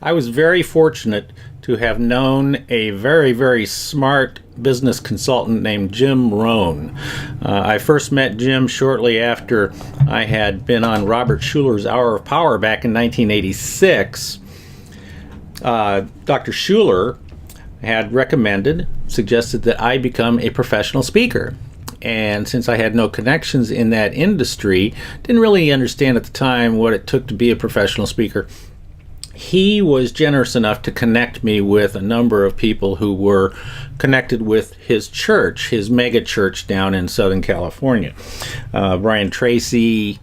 I was very fortunate to have known a very, very smart business consultant named Jim Rohn. I first met Jim shortly after I had been on Robert Schuller's Hour of Power back in 1986. Dr. Schuller had suggested that I become a professional speaker. And since I had no connections in that industry, didn't really understand at the time what it took to be a professional speaker, he was generous enough to connect me with a number of people who were connected with his church, his mega church down in Southern California. Brian Tracy,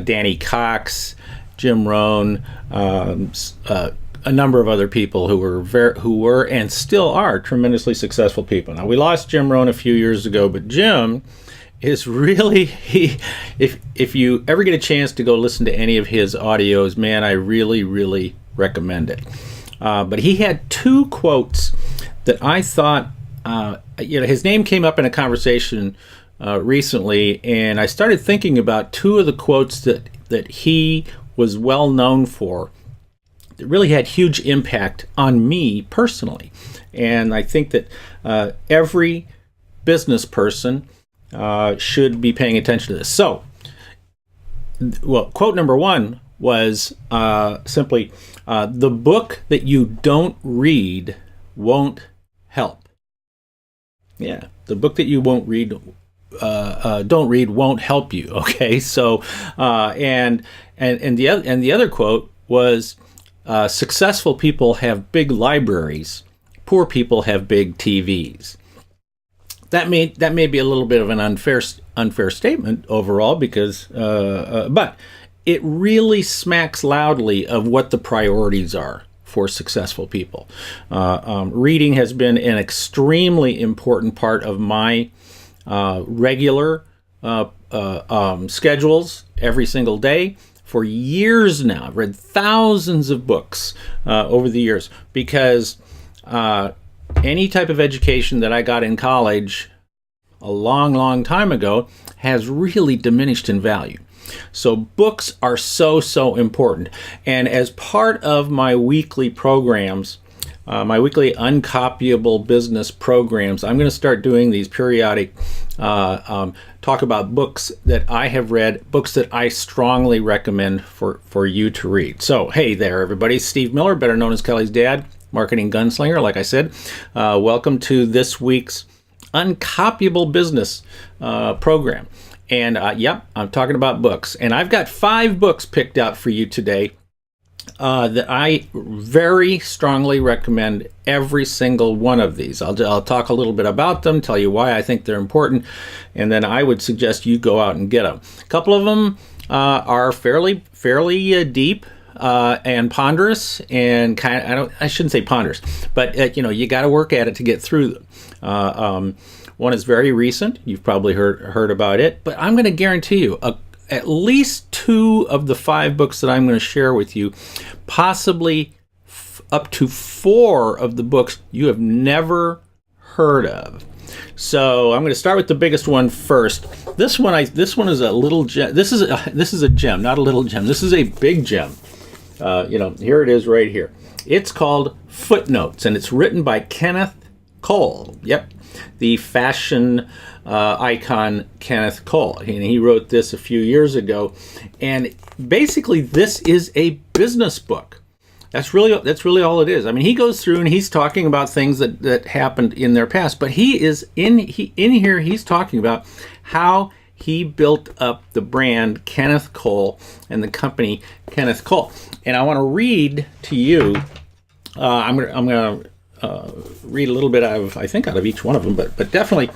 Danny Cox, Jim Rohn, a number of other people who were and still are tremendously successful people. Now, we lost Jim Rohn a few years ago, but Jim is really, if you ever get a chance to go listen to any of his audios, man, I really, really recommend it. But he had two quotes that I thought, his name came up in a conversation recently, and I started thinking about two of the quotes that he was well known for that really had huge impact on me personally. And I think that every business person should be paying attention to this. So, quote number one was simply, the book that you don't read won't help. Yeah, the book that you don't read won't help you. Okay, so and the other quote was, successful people have big libraries, poor people have big TVs. That may be a little bit of an unfair statement overall, because but it really smacks loudly of what the priorities are for successful people. Reading has been an extremely important part of my regular schedules every single day for years now. I've read thousands of books over the years, because any type of education that I got in college a long, long time ago has really diminished in value. So books are so important. And as part of my weekly programs, my weekly uncopyable business programs, I'm going to start doing these periodic talk about books that I have read, books that I strongly recommend for you to read. So, hey there, everybody. Steve Miller, better known as Kelly's dad, marketing gunslinger, like I said. Welcome to this week's uncopyable business program. And I'm talking about books. And I've got 5 books picked out for you today that I very strongly recommend every single one of these. I'll talk a little bit about them, tell you why I think they're important, and then I would suggest you go out and get them. A couple of them are fairly deep and ponderous, and I shouldn't say ponderous, but you got to work at it to get through them. One is very recent. You've probably heard about it, but I'm going to guarantee you at least 2 of the 5 books that I'm going to share with you, possibly up to 4 of the books you have never heard of. So I'm going to start with the biggest one first. This one is a little gem. This is a gem, not a little gem. This is a big gem. Here it is right here. It's called Footnotes, and it's written by Kenneth Cole. Yep, the fashion icon Kenneth Cole. And he wrote this a few years ago. And basically, this is a business book. That's really all it is. I mean, he goes through and he's talking about things that happened in their past. But he is in here. He's talking about how he built up the brand Kenneth Cole and the company Kenneth Cole. And I want to read to you. I'm going to read a little bit out of each one of them, but definitely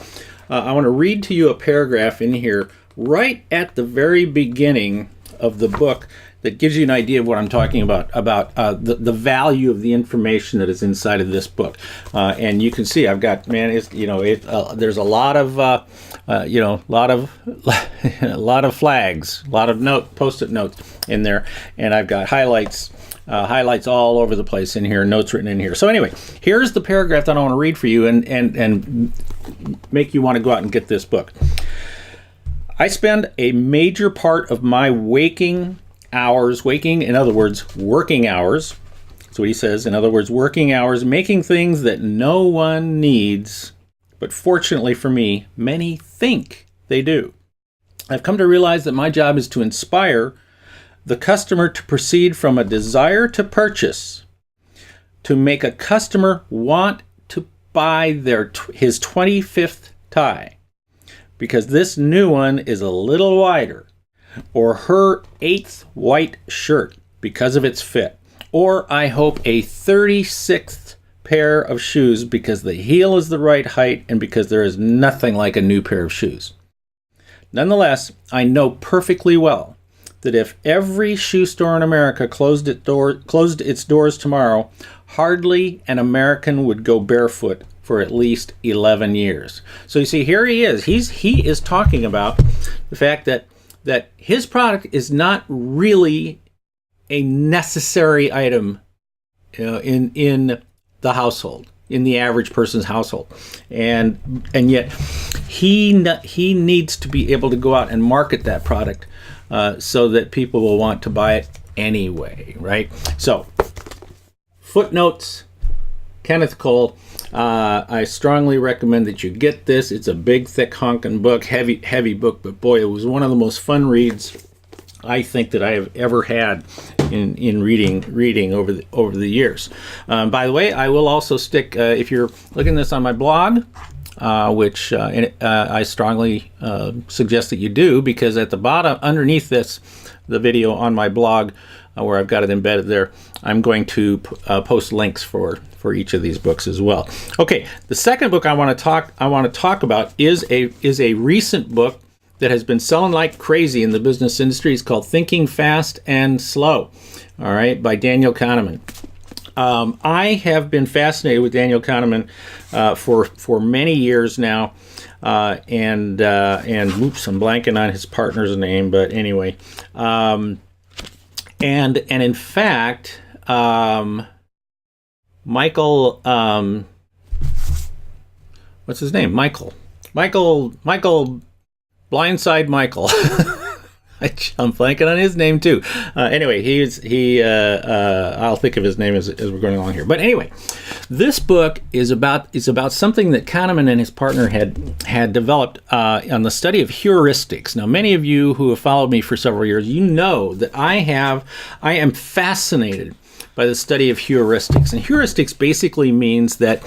I want to read to you a paragraph in here right at the very beginning of the book that gives you an idea of what I'm talking about the value of the information that is inside of this book. And you can see I've got, there's a lot of lot of flags, a lot of post-it notes in there, and I've got highlights all over the place in here, notes written in here. So anyway, here's the paragraph that I want to read for you and make you want to go out and get this book. I spend a major part of my waking hours, in other words, working hours, So he says, in other words, working hours, making things that no one needs, but fortunately for me, many think they do. I've come to realize that my job is to inspire the customer to proceed from a desire to purchase, to make a customer want to buy his 25th tie, because this new one is a little wider, or her 8th white shirt because of its fit, or I hope a 36th pair of shoes because the heel is the right height and because there is nothing like a new pair of shoes. Nonetheless, I know perfectly well that if every shoe store in America closed its doors tomorrow, hardly an American would go barefoot for at least 11 years. So you see, here he is. He is talking about the fact that his product is not really a necessary item, in the household, in the average person's household, and yet he needs to be able to go out and market that product so that people will want to buy it anyway, right? So, Footnotes, Kenneth Cole. I strongly recommend that you get this. It's a big, thick, honking book, heavy book, but boy, it was one of the most fun reads I think that I have ever had in reading over the years. By the way, I will also stick, if you're looking at this on my blog, which I strongly suggest that you do, because at the bottom, underneath the video on my blog, where I've got it embedded there, I'm going to post links for each of these books as well. Okay, the second book I want to talk about is a recent book that has been selling like crazy in the business industry. It's called Thinking Fast and Slow, all right, by Daniel Kahneman. I have been fascinated with Daniel Kahneman for many years now, and oops, I'm blanking on his partner's name, but anyway, and in fact, Michael, what's his name? Michael. Blindside Michael. I'm blanking on his name too. Anyway, I'll think of his name as we're going along here. But anyway, this book is about something that Kahneman and his partner had developed on the study of heuristics. Now, many of you who have followed me for several years, you know that I am fascinated by the study of heuristics. And heuristics basically means that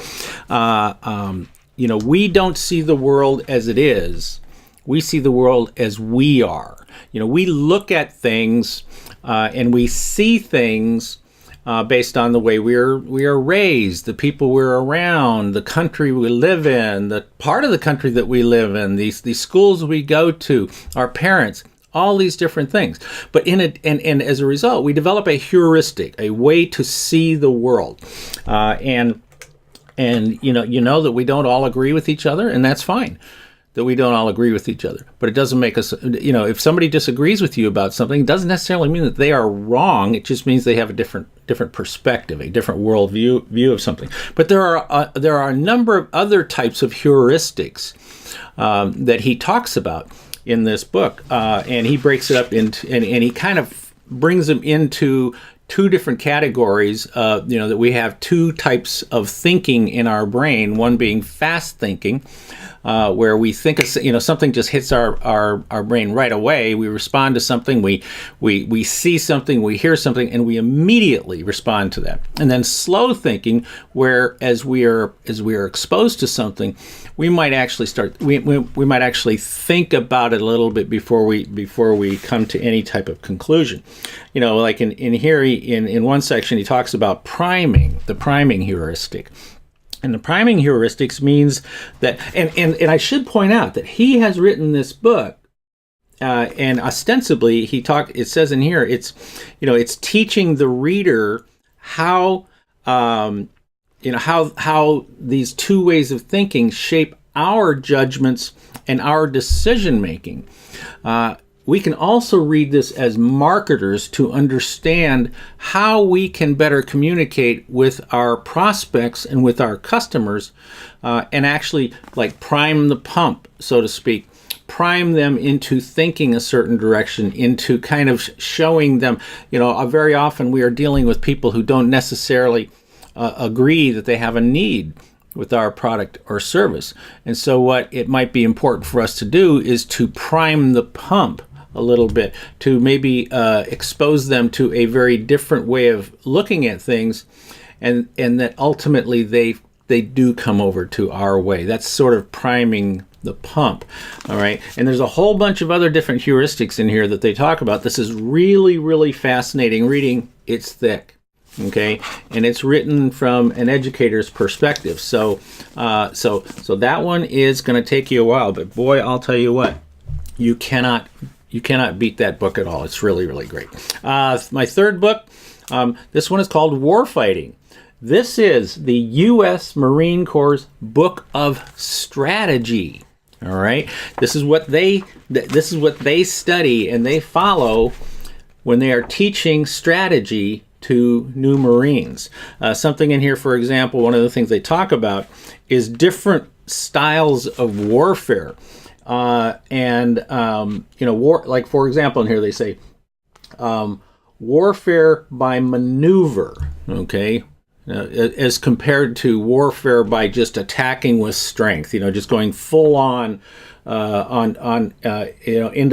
we don't see the world as it is. We see the world as we are. We look at things and we see things based on the way we are raised, the people we're around, the country we live in, the part of the country that we live in, these schools we go to, our parents, all these different things. But and as a result, we develop a heuristic, a way to see the world, and you know that we don't all agree with each other, and that's fine. That we don't all agree with each other. But it doesn't make us, if somebody disagrees with you about something, it doesn't necessarily mean that they are wrong. It just means they have a different perspective, a different worldview of something. But there are a number of other types of heuristics that he talks about in this book. And he breaks it up into, and he kind of brings them into two different categories, that we have two types of thinking in our brain, one being fast thinking, where we think of, something just hits our brain right away. We respond to something, we see something, we hear something, and we immediately respond to that. And then slow thinking, where as we are exposed to something, we might actually we might actually think about it a little bit before we come to any type of conclusion. Like in here, in one section, he talks about the priming heuristic. And the priming heuristics means that, and I should point out that he has written this book, and ostensibly it says in here, it's teaching the reader how these two ways of thinking shape our judgments and our decision making. We can also read this as marketers to understand how we can better communicate with our prospects and with our customers, and actually like prime the pump, so to speak, prime them into thinking a certain direction, into kind of showing them, very often we are dealing with people who don't necessarily agree that they have a need with our product or service. And so what it might be important for us to do is to prime the pump a little bit, to maybe expose them to a very different way of looking at things, and that ultimately they do come over to our way. That's sort of priming the pump. All right. And there's a whole bunch of other different heuristics in here that they talk about. This is really, really fascinating reading. It's thick. Okay, and it's written from an educator's perspective. So that one is going to take you a while, but boy, I'll tell you what, you cannot beat that book at all. It's really, really great. My third book, this one is called Warfighting. This is the U.S. Marine Corps' book of strategy. All right, this is what they study and they follow when they are teaching strategy to new Marines. Something in here, for example, one of the things they talk about is different styles of warfare. War, like for example, in here they say warfare by maneuver, okay, as compared to warfare by just attacking with strength, just going full on into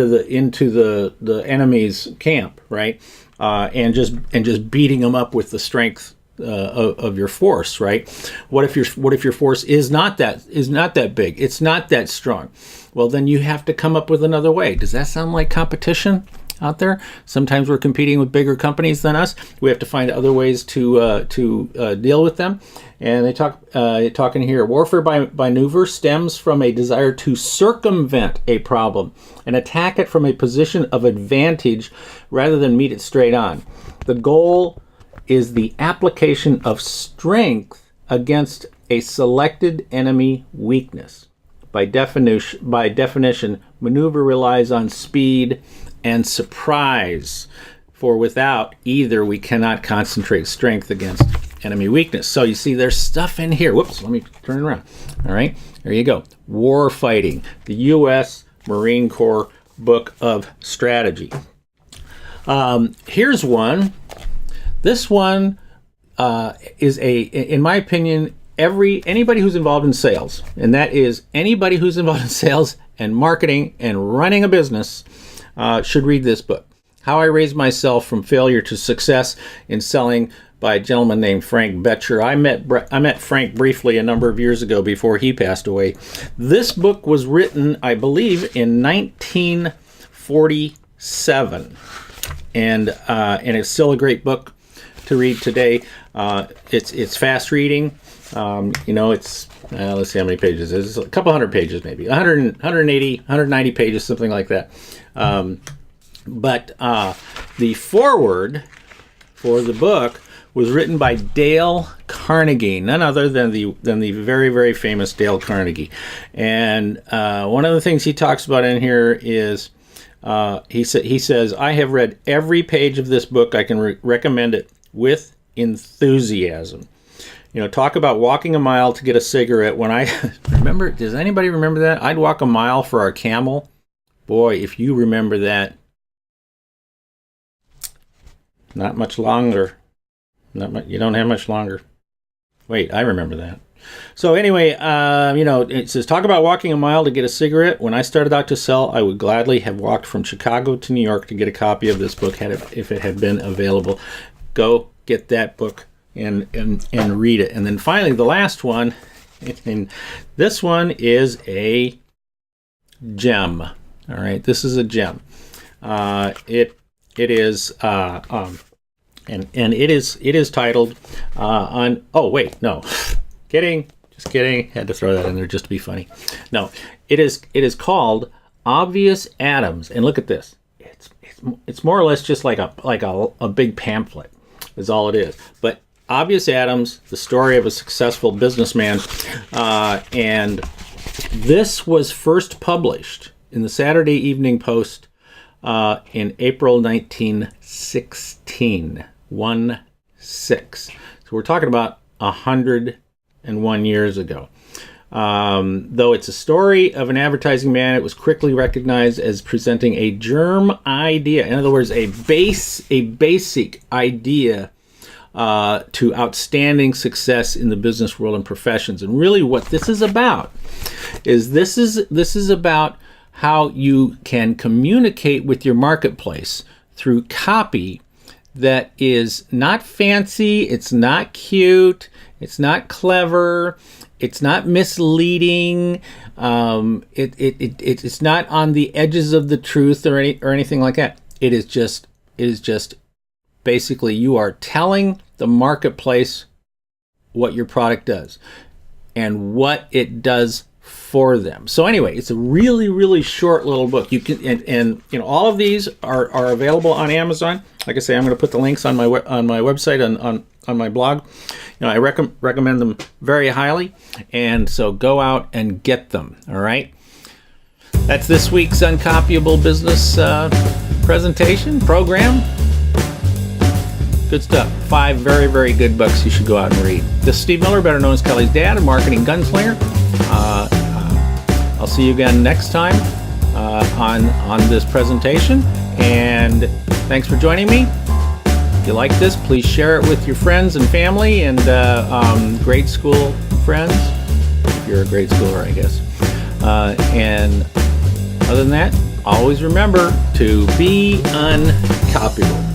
the enemy's camp, right? And just beating them up with the strength of your force, right? What if your force is not that big? It's not that strong. Well, then you have to come up with another way. Does that sound like competition out there? Sometimes we're competing with bigger companies than us. We have to find other ways to deal with them. And they talk in here, warfare by maneuver stems from a desire to circumvent a problem and attack it from a position of advantage rather than meet it straight on. The goal is the application of strength against a selected enemy weakness. By definition, maneuver relies on speed and surprise, for without either we cannot concentrate strength against enemy weakness. So you see there's stuff in here. Whoops, let me turn it around. All right, there you go. Warfighting, the U.S. Marine Corps book of strategy. Here's one. This one is in my opinion, anybody who's involved in sales, and that is anybody who's involved in sales and marketing and running a business should read this book. How I Raised Myself from Failure to Success in Selling, by a gentleman named Frank Bettger. I met Frank briefly a number of years ago before he passed away. This book was written, I believe, in 1947, and it's still a great book to read today. It's fast reading. It's let's see how many pages it is. It's a couple hundred pages, maybe 100, 180, 190 pages, something like that. But the foreword for the book was written by Dale Carnegie, none other than the very, very famous Dale Carnegie. And one of the things he talks about in here is he says, I have read every page of this book. I can recommend it with enthusiasm. Talk about walking a mile to get a cigarette. When I remember, does anybody remember that? I'd walk a mile for our camel. Boy, if you remember that. Not much longer. You don't have much longer. Wait, I remember that. So anyway, it says, talk about walking a mile to get a cigarette. When I started out to sell, I would gladly have walked from Chicago to New York to get a copy of this book if it had been available. Go get that book and read it. And then finally, the last one, and this one is a gem. All right, this is a gem. It is and it is titled on. Oh wait, no, just kidding. Had to throw that in there just to be funny. No, it is called Obvious Atoms, and look at this. It's more or less just like a big pamphlet, is all it is. But Obvious Atoms, the story of a successful businessman, and this was first published in the Saturday Evening Post in April 1916. 16. So we're talking about 101 years ago. Though it's a story of an advertising man, it was quickly recognized as presenting a germ idea. In other words, a basic idea to outstanding success in the business world and professions. And really what this is about is this is about how you can communicate with your marketplace through copy that is not fancy, it's not cute, it's not clever, it's not misleading, it's not on the edges of the truth or anything like that. It is just basically you are telling the marketplace what your product does and what it does for them. So anyway, it's a really short little book. You can and you know, all of these are available on Amazon. Like I say, I'm going to put the links on my website on my blog. You know, I recommend them very highly, and so go out and get them. All right. That's this week's Uncopyable Business presentation program. Good stuff. 5 very good books you should go out and read. This is Steve Miller, better known as Kelly's dad, a marketing gunslinger. I'll see you again next time on this presentation. And thanks for joining me. If you like this, please share it with your friends and family and grade school friends. If you're a grade schooler, I guess. And other than that, always remember to be uncopyable.